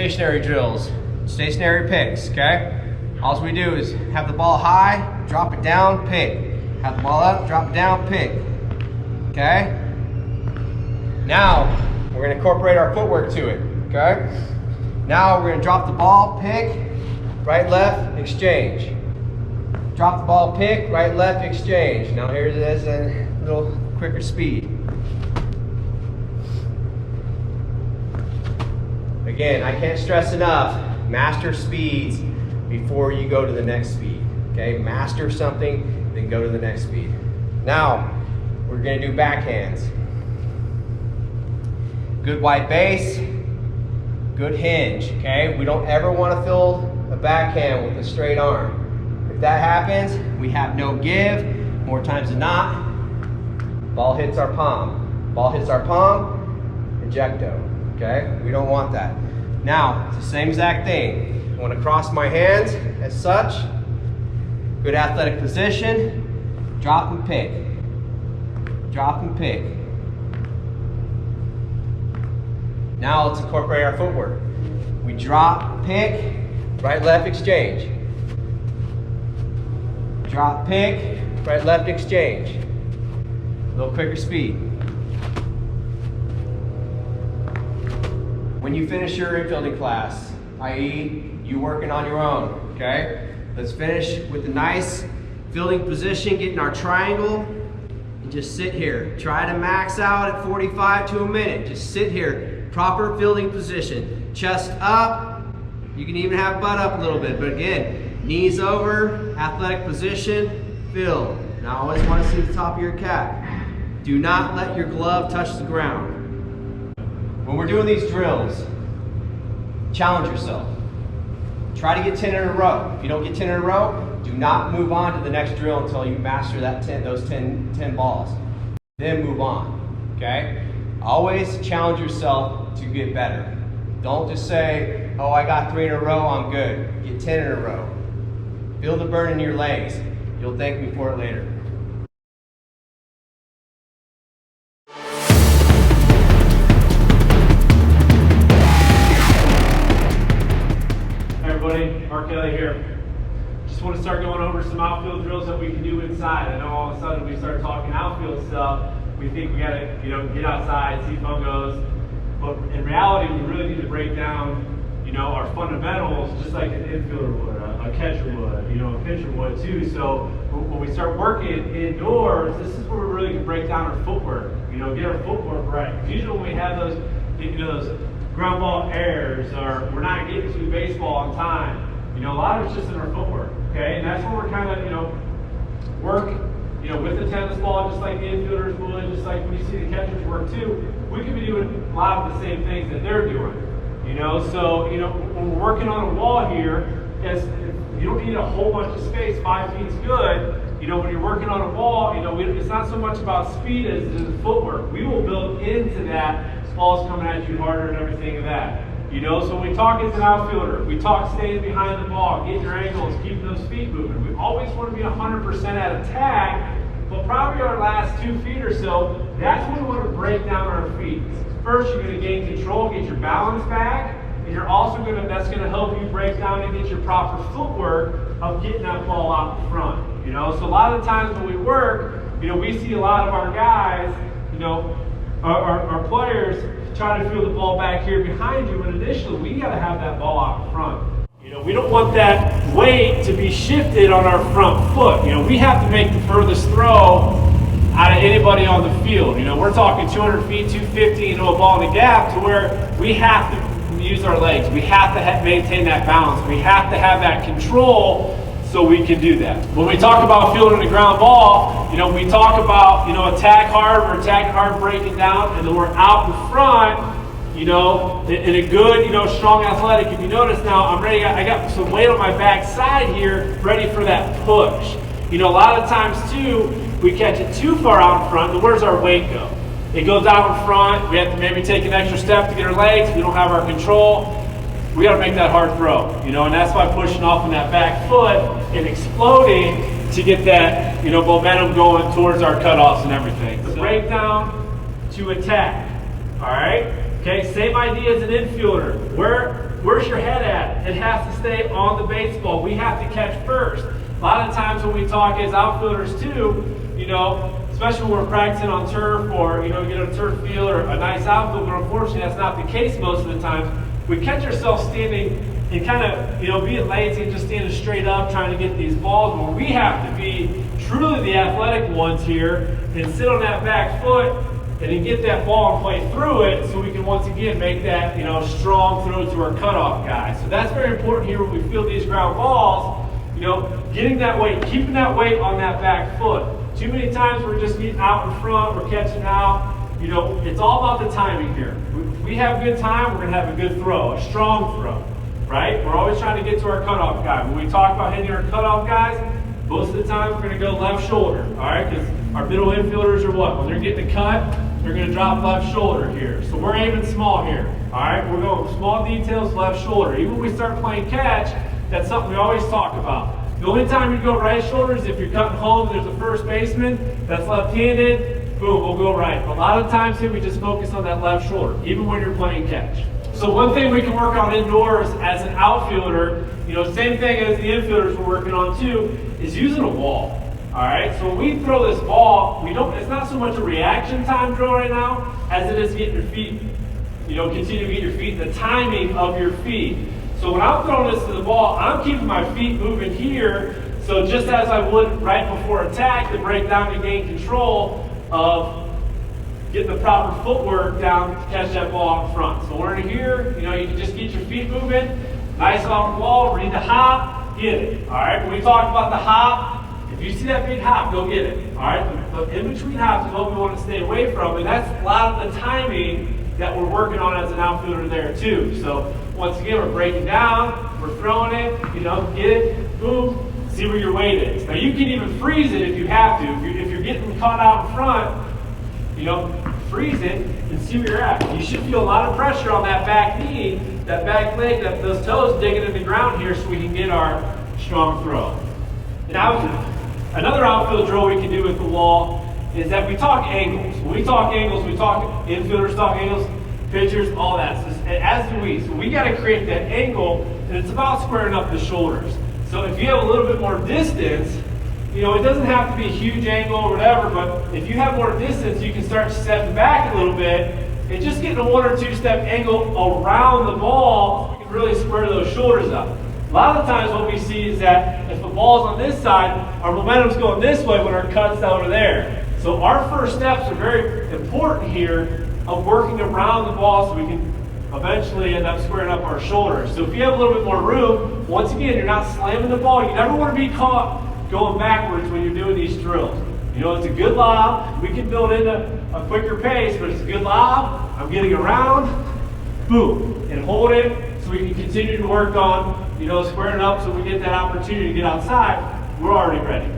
stationary drills, stationary picks, okay? All we do is have the ball high, drop it down, pick. Have the ball up, drop it down, pick. Okay? Now, we're gonna incorporate our footwork to it, okay? Now we're gonna drop the ball, pick, right, left, exchange. Drop the ball, pick, right, left, exchange. Now here it is a little quicker speed. Again, I can't stress enough, master speeds before you go to the next speed. Okay, master something, then go to the next speed. Now, we're gonna do backhands. Good wide base, good hinge, okay? We don't ever wanna fill a backhand with a straight arm. If that happens, we have no give, more times than not. Ball hits our palm. Ball hits our palm, ejecto, okay? We don't want that. Now, it's the same exact thing. I want to cross my hands as such. Good athletic position. Drop and pick. Drop and pick. Now let's incorporate our footwork. We drop, pick, right, left, exchange. Drop, pick, right, left, exchange. A little quicker speed. When you finish your infielding class, i.e. you working on your own, okay? Let's finish with a nice fielding position, getting our triangle, and just sit here. Try to max out at 45 to a minute. Just sit here, proper fielding position. Chest up, you can even have butt up a little bit, but again, knees over, athletic position, field. Now I always want to see the top of your cap. Do not let your glove touch the ground. When we're doing these drills, challenge yourself. Try to get 10 in a row. If you don't get 10 in a row, do not move on to the next drill until you master those 10 balls. Then move on, okay? Always challenge yourself to get better. Don't just say, oh, I got 3 in a row, I'm good. Get 10 in a row. Feel the burn in your legs. You'll thank me for it later. Mark Kelly here. Just want to start going over some outfield drills that we can do inside. I know all of a sudden we start talking outfield stuff. We think we gotta, get outside, see fun goes. But in reality, we really need to break down, our fundamentals, just like an infielder would, a catcher would, a pitcher would too. So when we start working indoors, this is where we really can break down our footwork. Get our footwork right. Because usually when we have those, those ground ball errors, or we're not getting to baseball on time. A lot of it's just in our footwork, okay? And that's where we're kind of, work, with the tennis ball, just like the infielders would, just like when you see the catchers work too. We could be doing a lot of the same things that they're doing, So, when we're working on a wall here, you don't need a whole bunch of space. 5 feet's good. When you're working on a wall, it's not so much about speed as it is footwork. We will build into that. Ball's coming at you harder and everything of that. So when we talk as an outfielder, we talk staying behind the ball, getting your angles, keeping those feet moving. We always want to be 100% at attack, but probably our last 2 feet or so, that's when we want to break down our feet. First, you're going to gain control, get your balance back, and you're also that's going to help you break down and get your proper footwork of getting that ball out in front. So a lot of the times when we work, we see a lot of our guys, our players try to feel the ball back here behind you, but initially we got to have that ball out in front. We don't want that weight to be shifted on our front foot. We have to make the furthest throw out of anybody on the field. We're talking 200 feet, 250 into a ball in the gap, to where we have to use our legs. We have to maintain that balance. We have to have that control so we can do that. When we talk about fielding the ground ball, we talk about, attack hard, we're attacking hard, breaking down, and then we're out in front, in a good, strong athletic. If you notice now, I got some weight on my back side here, ready for that push. A lot of times too, we catch it too far out in front, and where's our weight go? It goes out in front, we have to maybe take an extra step to get our legs, we don't have our control. We got to make that hard throw, and that's by pushing off on that back foot and exploding to get that, momentum going towards our cutoffs and everything. The breakdown to attack, all right? Okay, same idea as an infielder. Where where's your head at? It has to stay on the baseball. We have to catch first. A lot of times when we talk as outfielders too, you know, especially when we're practicing on turf or, you know, get a turf field or a nice outfield, but unfortunately that's not the case most of the time. We catch ourselves standing and kind of, you know, being lazy and just standing straight up trying to get these balls, where we have to be truly the athletic ones here and sit on that back foot and then get that ball and play through it so we can once again make that, you know, strong throw to our cutoff guy. So that's very important here when we field these ground balls, you know, getting that weight, keeping that weight on that back foot. Too many times we're just getting out in front, we're catching out. You know, it's all about the timing here. If we have good time, we're going to have a good throw, a strong throw, right? We're always trying to get to our cutoff guy. When we talk about hitting our cutoff guys, most of the time we're going to go left shoulder, all right? Because our middle infielders are what? When they're getting a cut, they're going to drop left shoulder here. So we're aiming small here, all right? We're going small details, left shoulder. Even when we start playing catch, that's something we always talk about. The only time you go right shoulder is if you're cutting home and there's a first baseman that's left-handed, boom, we'll go right. But a lot of times here we just focus on that left shoulder, even when you're playing catch. So one thing we can work on indoors as an outfielder, you know, same thing as the infielders we're working on too, is using a wall. All right, so when we throw this ball, it's not so much a reaction time drill right now as it is getting your feet, you know, continue to get your feet, the timing of your feet. So when I'm throwing this to the ball, I'm keeping my feet moving here. So just as I would right before attack to break down to gain control of getting the proper footwork down to catch that ball out in front. So we're in here, you know, you can just get your feet moving, nice off the ball, read the hop, get it. All right, when we talk about the hop, if you see that big hop, go get it. All right, the in-between hops is what we want to stay away from, and that's a lot of the timing that we're working on as an outfielder there too. So once again, we're breaking down, we're throwing it, you know, get it, boom, see where your weight is. Now you can even freeze it if you have to. If you're getting caught out in front, you know, freeze it and see where you're at. You should feel a lot of pressure on that back knee, that back leg, those toes digging in the ground here so we can get our strong throw. Now, another outfield drill we can do with the wall is that we talk angles. When we talk angles, we talk infielders talk angles, pitchers, all that. So as do we. So we got to create that angle, and it's about squaring up the shoulders. So if you have a little bit more distance, you know, it doesn't have to be a huge angle or whatever, but if you have more distance, you can start stepping back a little bit and just getting a 1 or 2 step angle around the ball, so we can really square those shoulders up. A lot of times what we see is that if the ball's on this side, our momentum's going this way when our cut's over there. So our first steps are very important here of working around the ball so we can eventually end up squaring up our shoulders. So if you have a little bit more room, once again, you're not slamming the ball. You never want to be caught going backwards when you're doing these drills. You know, it's a good lob. We can build into a quicker pace, but it's a good lob. I'm getting around, boom, and hold it so we can continue to work on, you know, squaring up so we get that opportunity to get outside. We're already ready.